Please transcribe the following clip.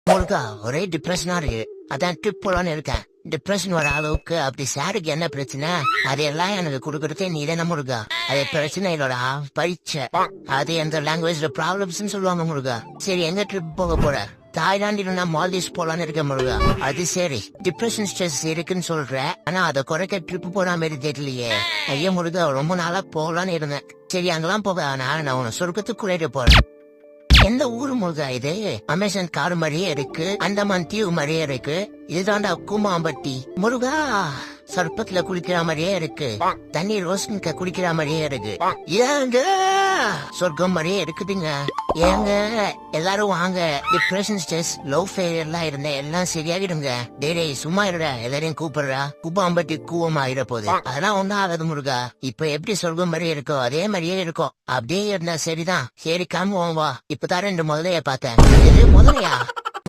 முருகா ஒரே டிப்ரெஷனா இருக்கு. அதான் ட்ரிப் போலான்னு இருக்கேன். டிப்ரெஷன் வர அளவுக்கு அப்படி சாருக்கு என்ன பிரச்சனை அதையெல்லாம் எனக்கு கொடுக்கறதே நீ தானே முருகா. அது பிரச்சனை இல்லடா பரீட்சை. அது எந்த லாங்குவேஜ்ல ப்ராப்ளம்ஸ் சொல்லுவாங்க முருகா. சரி எங்க ட்ரிப் போக போற? தாய்லாந்து நான் மால்தீவ்ஸ் போலான்னு இருக்கேன் முருகா. அது சரி டிப்ரெஷன் ஸ்ட்ரெஸ் இருக்குன்னு சொல்ற, ஆனா அதை குறைக்க ட்ரிப் போன மாதிரி தெரியலையே. ஐயா முருகா ரொம்ப நாளா போகலான்னு இருந்தேன். சரி அங்கெல்லாம் போக ஆனா நான் உன சொர்க்கத்துக்கு கூட்டிட்டு போறேன். எந்த ஊரு முருகா இது? அமேசான் காடு மாதிரியே இருக்கு, அந்தமான் தீவு மாதிரியே இருக்கு. இதுதான்டா கூமாம்பட்டி முருகா. சர்ப்பத்துல குளிக்கிற மாதிரியே இருக்கு, தண்ணி ரோஸ்மிக்க குடிக்கிற மாதிரியே இருக்கு. ஏங்க சொர்க்கம் மாதிரியே இருக்குதுங்க. ஏங்க எல்லாரும் வாங்க. டிப்ரெஷன் ஸ்ட்ரெஸ் லவ் ஃபெயிலியர் எல்லாம் இருந்த எல்லாம் சரியாகிடுங்க. டேய் சும்மா இருடா, எல்லாரையும் கூப்பிடுறா. கூப்பாம்பட்டி கூவம் ஆயிட போகுது. அதெல்லாம் ஒன்னும் ஆகாது முருகா. இப்ப எப்படி சொர்க்கம் மாதிரி இருக்கோ அதே மாதிரியே இருக்கும். அப்படியே இருந்தா சரிதான். சரி காமுவோம் வா. இப்பதான் 2 முதலைய பார்த்தேன். இது முதலையா?